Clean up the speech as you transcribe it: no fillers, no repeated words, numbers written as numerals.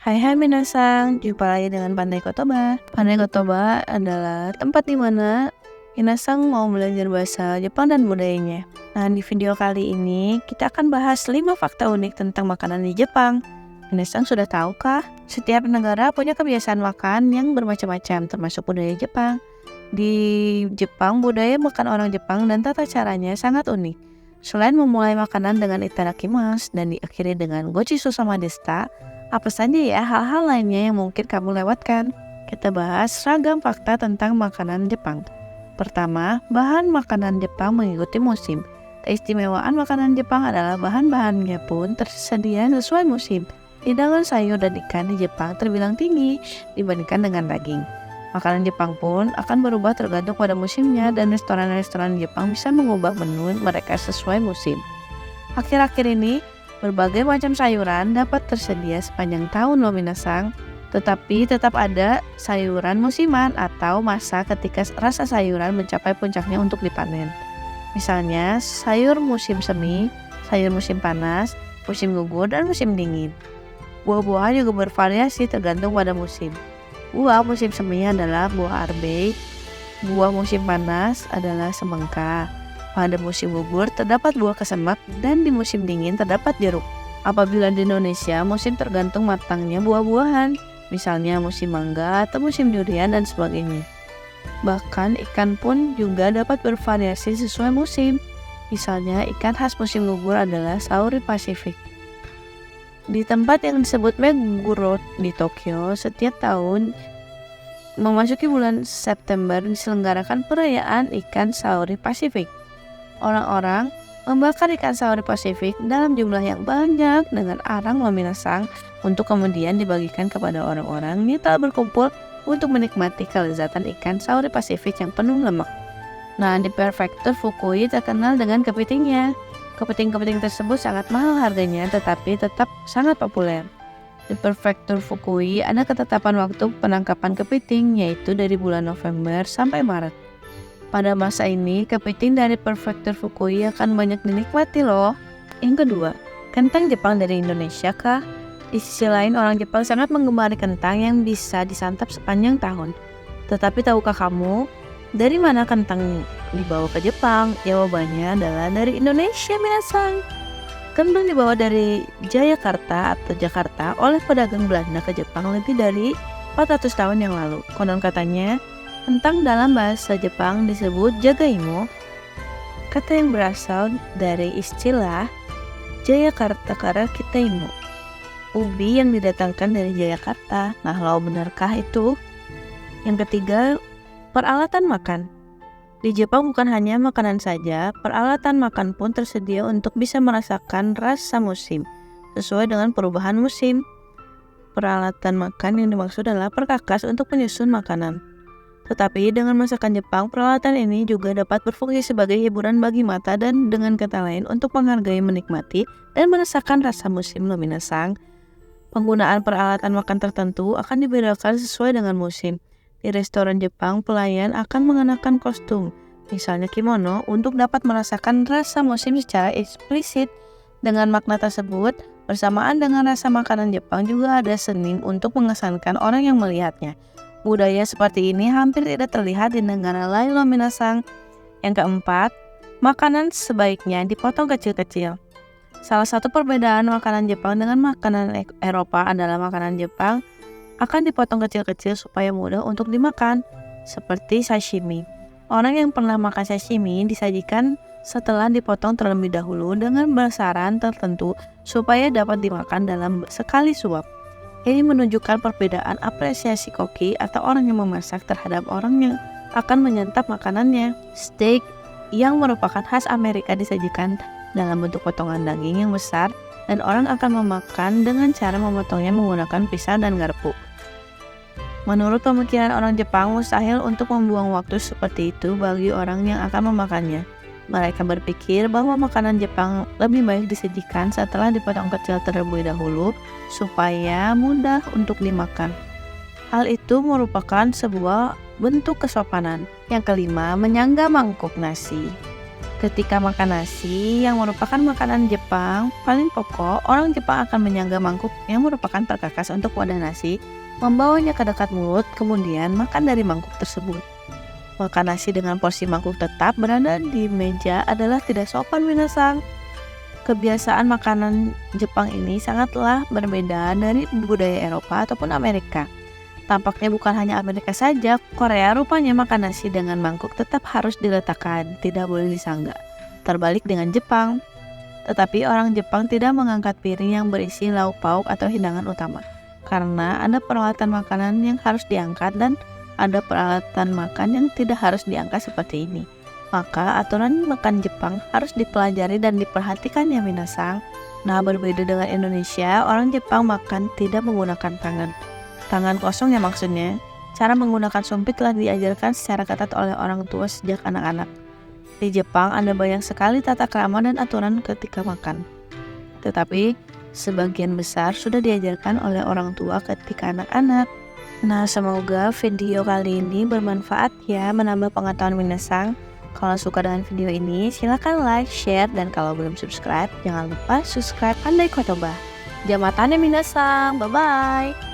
Hai minasang, jumpa lagi dengan Pandai Kotoba. Pandai Kotoba adalah tempat di mana minasang mau belajar bahasa Jepang dan budayanya. Nah, di video kali ini kita akan bahas 5 fakta unik tentang makanan di Jepang. Minasang sudah tahukah? Setiap negara punya kebiasaan makan yang bermacam-macam, termasuk budaya Jepang. Di Jepang, budaya makan orang Jepang dan tata caranya sangat unik. Selain memulai makanan dengan itadakimasu dan diakhiri dengan gochi susama deshita, apa saja ya hal-hal lainnya yang mungkin kamu lewatkan? Kita bahas ragam fakta tentang makanan Jepang. Pertama, bahan makanan Jepang mengikuti musim. Keistimewaan makanan Jepang adalah bahan-bahannya pun tersedia sesuai musim. Hidangan sayur dan ikan di Jepang terbilang tinggi dibandingkan dengan daging. Makanan Jepang pun akan berubah tergantung pada musimnya dan restoran-restoran Jepang bisa mengubah menu mereka sesuai musim. Akhir-akhir ini, berbagai macam sayuran dapat tersedia sepanjang tahun loh minasang, tetapi tetap ada sayuran musiman atau masa ketika rasa sayuran mencapai puncaknya untuk dipanen. Misalnya sayur musim semi, sayur musim panas, musim gugur, dan musim dingin. Buah-buahan juga bervariasi tergantung pada musim. Buah musim semi adalah buah arbei, buah musim panas adalah semangka. Pada musim gugur terdapat buah kesemak dan di musim dingin terdapat jeruk. Apabila di Indonesia, musim tergantung matangnya buah-buahan, misalnya musim mangga atau musim durian dan sebagainya. Bahkan ikan pun juga dapat bervariasi sesuai musim. Misalnya ikan khas musim gugur adalah sauri Pasifik. Di tempat yang disebut Meguro di Tokyo, setiap tahun memasuki bulan September diselenggarakan perayaan ikan sauri Pasifik. Orang-orang membakar ikan sauri Pasifik dalam jumlah yang banyak dengan arang meminasang untuk kemudian dibagikan kepada orang-orang yang telah berkumpul untuk menikmati kelezatan ikan sauri Pasifik yang penuh lemak. Nah, di prefektur Fukui terkenal dengan kepitingnya. Kepiting-kepiting tersebut sangat mahal harganya tetapi tetap sangat populer. Di prefektur Fukui ada ketetapan waktu penangkapan kepiting yaitu dari bulan November sampai Maret. Pada masa ini, kepiting dari prefektur Fukui akan banyak dinikmati loh. Yang kedua, kentang Jepang dari Indonesia kah? Di sisi lain, orang Jepang sangat menggemari kentang yang bisa disantap sepanjang tahun. Tetapi tahukah kamu, dari mana kentang dibawa ke Jepang? Jawabannya adalah dari Indonesia, minasang. Kentang dibawa dari Jayakarta atau Jakarta oleh pedagang Belanda ke Jepang lebih dari 400 tahun yang lalu. Konon katanya, kentang dalam bahasa Jepang disebut jagaimo, kata yang berasal dari istilah Jayakarta kara kitaimo, ubi yang didatangkan dari Jayakarta. Nah, lo benarkah itu? Yang ketiga, peralatan makan. Di Jepang bukan hanya makanan saja, peralatan makan pun tersedia untuk bisa merasakan rasa musim, sesuai dengan perubahan musim. Peralatan makan yang dimaksud adalah perkakas untuk menyusun makanan. Tetapi dengan masakan Jepang, peralatan ini juga dapat berfungsi sebagai hiburan bagi mata dan dengan kata lain untuk menghargai, menikmati, dan merasakan rasa musim loh minasang. Penggunaan peralatan makan tertentu akan dibedakan sesuai dengan musim. Di restoran Jepang, pelayan akan mengenakan kostum, misalnya kimono, untuk dapat merasakan rasa musim secara eksplisit. Dengan makna tersebut, bersamaan dengan rasa makanan Jepang juga ada seni untuk mengesankan orang yang melihatnya. Budaya seperti ini hampir tidak terlihat di negara lain loh minasang. Yang keempat, makanan sebaiknya dipotong kecil-kecil. Salah satu perbedaan makanan Jepang dengan makanan Eropa adalah makanan Jepang akan dipotong kecil-kecil supaya mudah untuk dimakan, seperti sashimi. Orang yang pernah makan sashimi disajikan setelah dipotong terlebih dahulu dengan besaran tertentu supaya dapat dimakan dalam sekali suap. Ini menunjukkan perbedaan apresiasi koki atau orang yang memasak terhadap orang yang akan menyantap makanannya. Steak yang merupakan khas Amerika disajikan dalam bentuk potongan daging yang besar dan orang akan memakan dengan cara memotongnya menggunakan pisau dan garpu. Menurut pemikiran orang Jepang, mustahil untuk membuang waktu seperti itu bagi orang yang akan memakannya. Mereka berpikir bahwa makanan Jepang lebih baik disajikan setelah dipotong kecil terlebih dahulu supaya mudah untuk dimakan. Hal itu merupakan sebuah bentuk kesopanan. Yang kelima, menyangga mangkuk nasi. Ketika makan nasi yang merupakan makanan Jepang paling pokok, orang Jepang akan menyangga mangkuk yang merupakan perkakas untuk wadah nasi, membawanya ke dekat mulut, kemudian makan dari mangkuk tersebut. Makan nasi dengan porsi mangkuk tetap berada di meja adalah tidak sopan minasang. Kebiasaan makanan Jepang ini sangatlah berbeda dari budaya Eropa ataupun Amerika. Tampaknya bukan hanya Amerika saja, Korea rupanya makan nasi dengan mangkuk tetap harus diletakkan, tidak boleh disanggah. Terbalik dengan Jepang. Tetapi orang Jepang tidak mengangkat piring yang berisi lauk pauk atau hidangan utama, karena ada peralatan makanan yang harus diangkat dan ada peralatan makan yang tidak harus diangkat seperti ini. Maka aturan makan Jepang harus dipelajari dan diperhatikan ya minasang. Nah, berbeda dengan Indonesia, orang Jepang makan tidak menggunakan tangan. Tangan kosong ya maksudnya. Cara menggunakan sumpit telah diajarkan secara ketat oleh orang tua sejak anak-anak. Di Jepang ada banyak sekali tata krama dan aturan ketika makan. Tetapi sebagian besar sudah diajarkan oleh orang tua ketika anak-anak. Nah, semoga video kali ini bermanfaat ya, menambah pengetahuan minasang. Kalau suka dengan video ini, silakan like, share, dan kalau belum subscribe, jangan lupa subscribe Pandai Kotoba. Jamatane minasang, bye-bye!